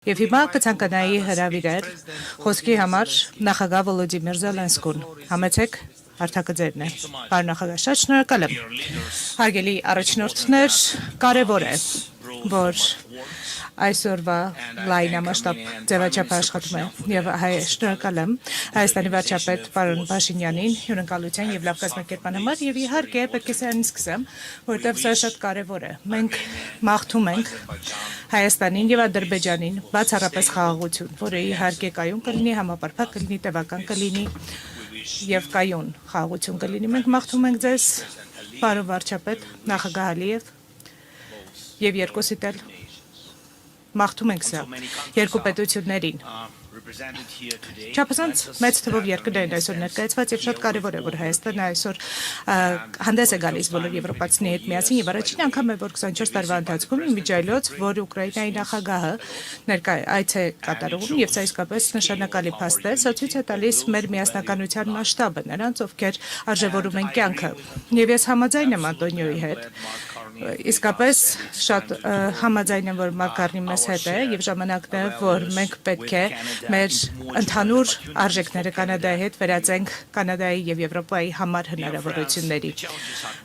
Եվ հիմա կցանկանայի հրավիրել խոսքի համար նախագահ Վոլոդիմիր Զելենսկուն։ Համեցեք հարթակը ձերն է։ Պարոն նախագահ, շատ շնորհակալ եմ։ Հարգելի առաջնորդներ, կարևոր է, որ այսօրվա լայնամասշտաբ ձևաչափը աշխատում է եւ շնորհակալ եմ Հայաստանի վարչապետ պարոն Փաշինյանին հյուրընկալության եւ լավ կազմակերպման համար եւ իհարկե պետք է սրանից սկսեմ, որովհետեւ սա շատ կարեւոր է։ Մենք մաղթում ենք Հայաստանին եւ Ադրբեջանին բացառապես խաղաղություն, որը իհարկե կայուն կլինի, համապարփակ կլինի, տևական կլինի եւ կայուն խաղաղություն կլինի։ Մենք մաղթում ենք ձեզ, պարոն վարչապետ, նախագահ Ալիև եւ երկուսիդ էլ մաղթում ենք սա երկու պետություններին։ Չափազանց մեծ թվով երկրներ են այսօր ներկայացված եւ շատ կարեւոր է, որ Հայաստանը այսօր հանդես է գալիս բոլոր եվրոպացիների հետ միասին եւ առաջին անգամ է, որ 24 տարվա ընթացքում իմիջիայլոց, որ Ուկրաինայի նախագահը այց է կատարում եւ սա իսկապես նշանակալի փաստ է, սա ցույց է տալիս մեր միասնականության մասշտաբը, նրանց ովքեր արժևորում են կյանքը։ Եվ ես համաձայն եմ Անտոնիոյի հետ իսկապես շատ համաձայն եմ, որ Մակարնի մեզ հետ է եւ ժամանակն է, որ մենք պետք է մեր ընդհանուր արժեքները Կանադայի հետ վերածենք Կանադայի եւ Եվրոպայի համար հնարավորությունների։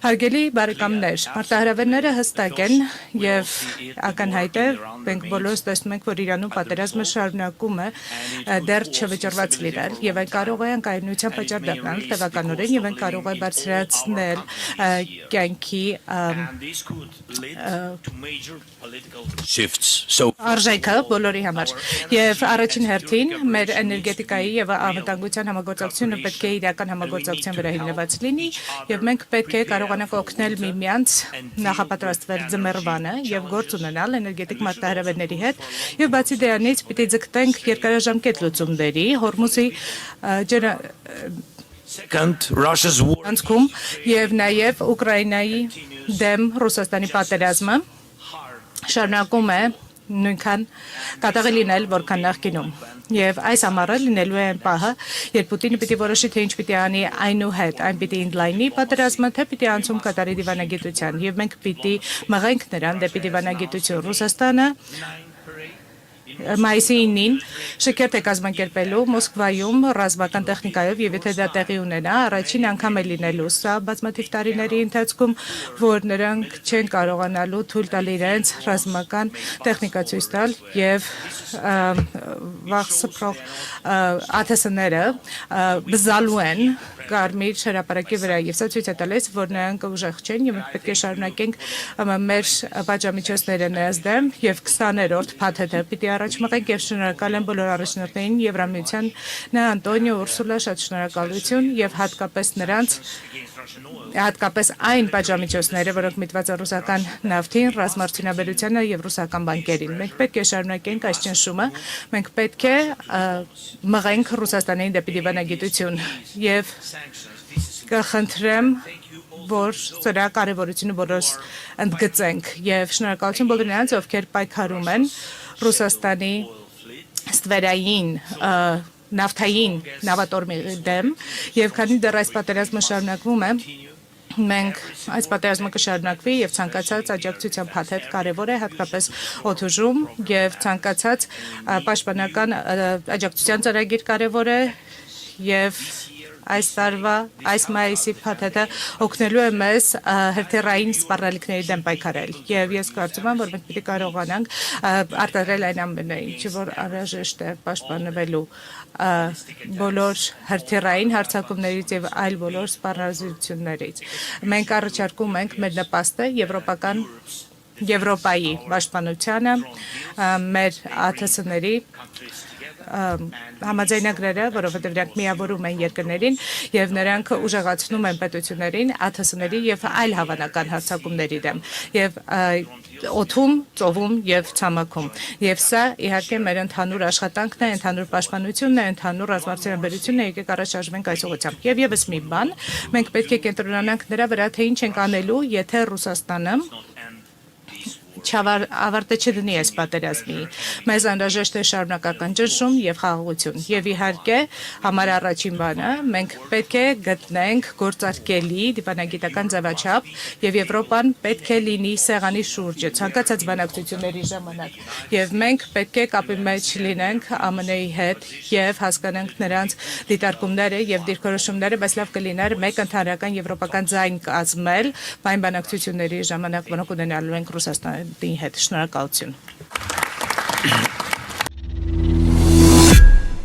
Հարգելի բարեկամներ, մարտահրավերները հստակ են եւ ակնհայտ է, մենք բոլորս տեսնում ենք, որ Իրանում պատերազմը շարունակում է դեռ չվճռված լինել եւ այն կարող է անկայունության պատճառ դառնալ տևականորեն եւ այն կարող է բարձրացնել կյանքի արժեքը բոլորի համար եւ առաջին հերթին մեր էներգետիկայի եւ անվտանգության համագործակցությունը պետք է իրական համագործակցության վրա հիմնված լինի եւ մենք պետք է կարողանանք օգնել միմյանց նախապատրաստվել ձմեռվանը եւ գործ ունենալ էներգետիկ մարտահրավերների հետ եւ բացի դրանից պիտի ձգտենք երկարաժամկետ լուծումների Հորմուզի եւ նաեւ Ուկրաինայի դեմ Ռուսաստանի պատերազմը շարունակում է նույնքան կատաղի լինել, որքան նախկինում։ Եվ այս ամառը լինելու է այն պահը, երբ Պուտինը պիտի որոշի, թե ինչ պիտի անի այնուհետ, այն պիտի ընդլայնի պատերազմը, թե պիտի անցում կատարի դիվանագիտության։ Եվ մենք պիտի մղենք նրան դեպի դիվանագիտություն։ Ռուսաստանը մայիսի 9-ին շքերթ է կազմակերպելու Մոսկվայում ռազմական տեխնիկայով եւ եթե դա տեղի ունենա, առաջին անգամ է լինելու սա բազմաթիվ տարիների ընթացքում, որ նրանք չեն կարողանալու թույլ տալ իրենց ռազմական տեխնիկա ցույց տալ եւ վաղ սփռող ԱԹՍ-ները բզալու են Կարմիր հրապարակի վրա եւ սա ցույց է տալիս, որ նրանք ուժեղ չեն եւ մենք պետք է շարունակենք մեր պատժամիջոցները նրանց դեմ եւ 20-րդ փաթեթը պիտի առաջ մղենք եւ շնորհակալ եմ բոլոր առաջնորդներին Եվրամիության Անտոնիո Ուրսուլա շատ շնորհակալություն եւ հատկապես այն պատժամիջոցները, որոնք միտված են ռուսական նավթին, ռազմարտունաբերությանը եւ ռուսական բանկերին։ Մենք պետք է շարունակենք այս ճնշումը, մենք պետք է մղենք Ռուսաստանին դեպի դիվանագիտություն եւ կխնդրեմ, որ սրա կարևորությունը բոլորս ընդգծենք եւ շնորհակալություն բոլոր նրանց, ովքեր պայքարում են Ռուսաստանի ստվերային նավթային նավատորմի դեմ եւ քանի դեռ այս պատերազմը շարունակվում է մենք այս պատերազմը կշարունակվի եւ ցանկացած աջակցության փաթեթ կարեւոր է հատկապես օդուժում եւ ցանկացած պաշտպանական աջակցության ծրագիր կարեւոր է եւ այս տարվա այս մայիսի փաթեթը օգնելու է մեզ հերթերային սպառնալիքների դեմ պայքարել եւ ես կարծում եմ որ մենք պիտի կարողանանք արտադրել այն ամենը ինչը որ անհրաժեշտ է պաշտպանվելու բոլոր հերթերային հարձակումներից եւ այլ բոլոր սպառնալիքներից մենք առաջարկում ենք մեր նպաստը Եվրոպայի պաշտպանությանը մեր ԱԹՍ-ների համաձայնագրերը, որովհետև նրանք միավորում են երկրներին եւ նրանք ուժեղացնում են պետություններին, ԱԹՍ-ների եւ այլ հավանական հարձակումների դեմ եւ օդում, ծովում եւ ցամաքում։ Եվ սա իհարկե մեր ընդհանուր աշխատանքն է, ընդհանուր պաշտպանությունն է, ընդհանուր ռազմարտունաբերությունն է, եկեք առաջ շարժվենք այս ուղղությամբ։ Եվ եւս մի բան, մենք պետք է կենտրոնանանք նրա վրա, թե ինչ ենք անելու, եթե Ռուսաստանը ավարտը չդնի այս պատերազմի։ Մեզ անհրաժեշտ է շարունակական ճնշում եւ խաղաղություն։ Եվ իհարկե, համար առաջին բանը, մենք պետք է գտնենք գործարկելի դիվանագիտական ձևաչափ եւ Եվրոպան պետք է լինի սեղանի շուրջը ցանկացած բանակցությունների ժամանակ եւ մենք պետք է կապի մեջ լինենք ԱՄՆ-ի հետ եւ հասկանանք նրանց դիտարկումները եւ դիրքորոշումները, բայց լավ կլիներ մեկ ընդհանրական եվրոպական ձայն կազմել այն բանակցությունների ժամանակ, որոնք ունենալու ենք Ռուսաստանի հետ։ Շնորհակալություն։